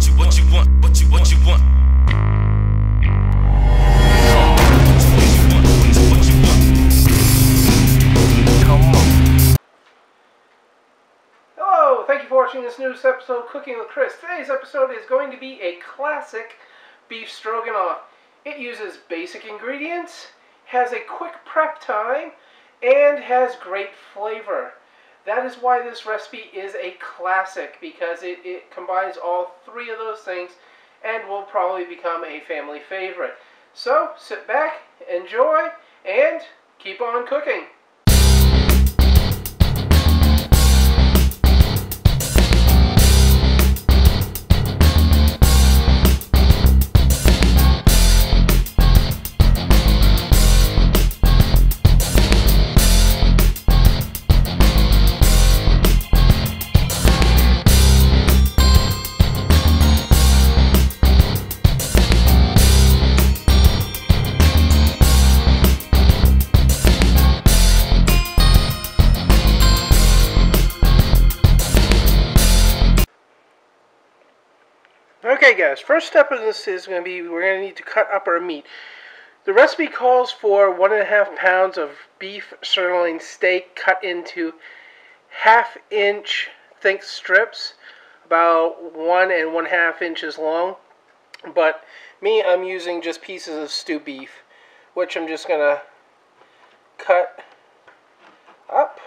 Hello, thank you for watching this newest episode of Cooking with Chris. Today's episode is going to be a classic beef stroganoff. It uses basic ingredients, has a quick prep time, and has great flavor. That is why this recipe is a classic, because it combines all three of those things and will probably become a family favorite. So, sit back, enjoy, and keep on cooking. Okay guys, first step of this is going to be, we're going to need to cut up our meat. The recipe calls for 1.5 pounds of beef sirloin steak cut into 1/2 inch thick strips, about 1 1/2 inches long. But me, I'm using just pieces of stew beef, which I'm just going to cut up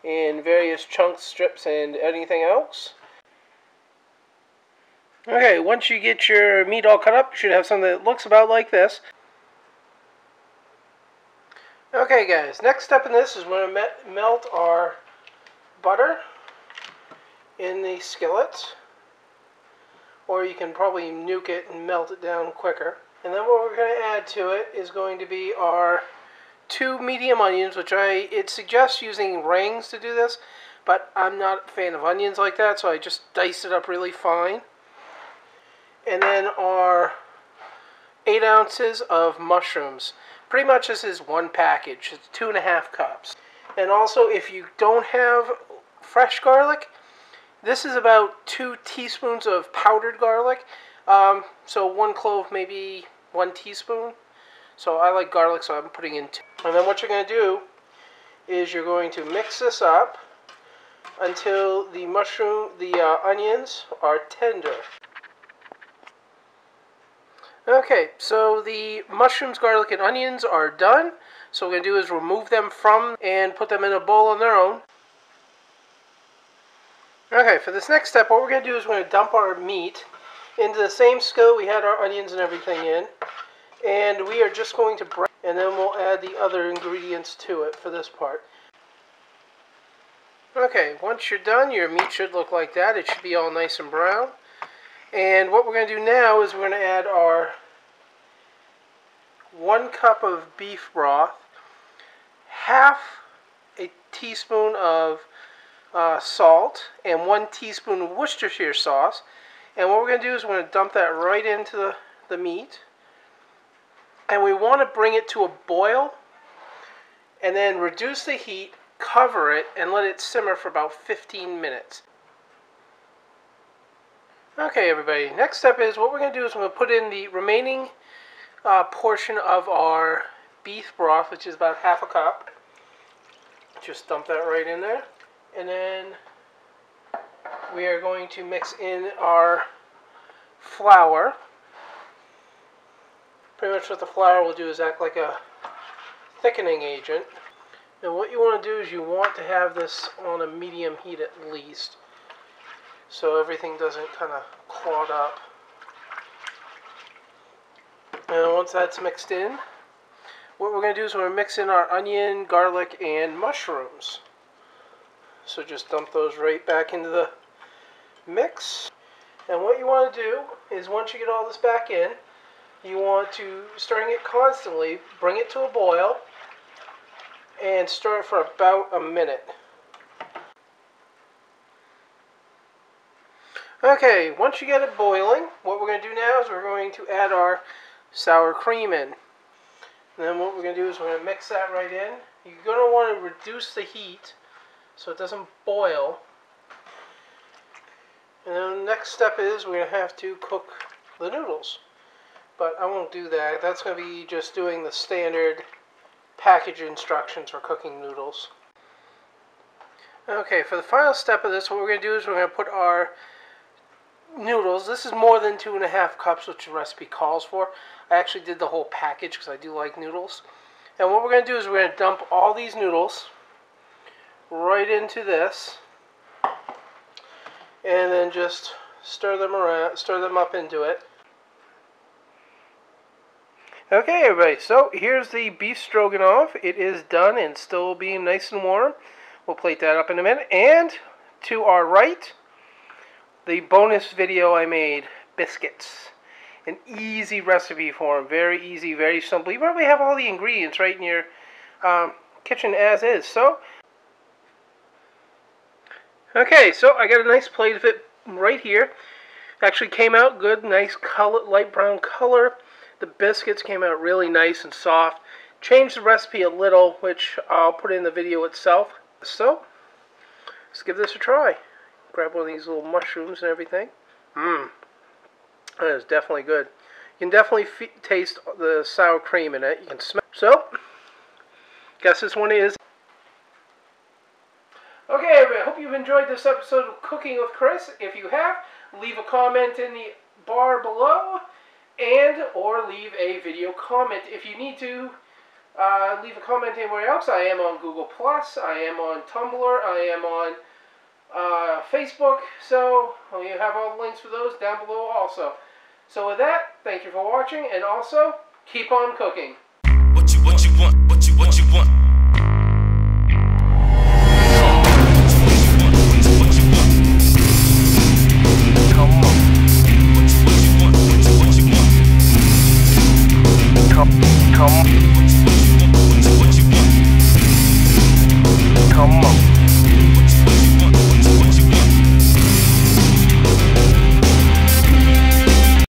in various chunks, strips, and anything else. Okay, once you get your meat all cut up, you should have something that looks about like this. Okay guys, next step in this is we're going to melt our butter in the skillet. Or you can probably nuke it and melt it down quicker. And then what we're going to add to it is going to be our 2 medium onions, which it suggests using rings to do this, but I'm not a fan of onions like that, so I just dice it up really fine. And then our 8 ounces of mushrooms. Pretty much this is one package. It's 2.5 cups. And also, if you don't have fresh garlic, this is about 2 teaspoons of powdered garlic. So 1 clove, maybe 1 teaspoon. So I like garlic, so I'm putting in 2. And then what you're going to do is you're going to mix this up until the onions are tender. Okay, so the mushrooms, garlic, and onions are done. So what we're going to do is remove them from and put them in a bowl on their own. Okay, for this next step, what we're going to do is we're going to dump our meat into the same skillet we had our onions and everything in. And we are just going to brown, and then we'll add the other ingredients to it for this part. Okay, once you're done, your meat should look like that. It should be all nice and brown. And what we're going to do now is we're going to add our 1 cup of beef broth, 1/2 teaspoon of salt, and 1 teaspoon of Worcestershire sauce. And what we're going to do is we're going to dump that right into the meat. And we want to bring it to a boil, and then reduce the heat, cover it, and let it simmer for about 15 minutes. Okay everybody, next step is what we're going to do is we're going to put in the remaining portion of our beef broth, which is about 1/2 cup. Just dump that right in there. And then we are going to mix in our flour. Pretty much what the flour will do is act like a thickening agent. And what you want to do is you want to have this on a medium heat at least, so everything doesn't kind of clog up. And once that's mixed in, what we're going to do is we're going to mix in our onion, garlic, and mushrooms. So just dump those right back into the mix. And what you want to do is once you get all this back in, you want to, stirring it constantly, bring it to a boil, and stir it for about a minute. Okay, once you get it boiling, what we're going to do now is we're going to add our sour cream in. And then what we're going to do is we're going to mix that right in. You're going to want to reduce the heat so it doesn't boil. And then the next step is we're going to have to cook the noodles. But I won't do that. That's going to be just doing the standard package instructions for cooking noodles. Okay, for the final step of this, what we're going to do is we're going to put our noodles. This is more than 2.5 cups, which the recipe calls for. I actually did the whole package because I do like noodles. And what we're going to do is we're going to dump all these noodles right into this, and then just stir them around, stir them up into it. Okay, everybody, so here's the beef stroganoff. It is done and still being nice and warm. We'll plate that up in a minute. And to our right, the bonus video I made, biscuits. An easy recipe for them. Very easy, very simple. You probably have all the ingredients right in your kitchen as is. So, okay, so I got a nice plate of it right here. Actually came out good, nice color, light brown color. The biscuits came out really nice and soft. Changed the recipe a little, which I'll put in the video itself. So, let's give this a try. Grab one of these little mushrooms and everything. That is definitely good. You can definitely taste the sour cream in it. You can smell. So, guess this one is. Okay, everybody. I hope you've enjoyed this episode of Cooking with Chris. If you have, leave a comment in the bar below, and or leave a video comment. If you need to leave a comment anywhere else, I am on Google+, I am on Tumblr, I am on Facebook, so you have all the links for those down below also. So with that, thank you for watching, and also, keep on cooking. What you want, what you want. Come.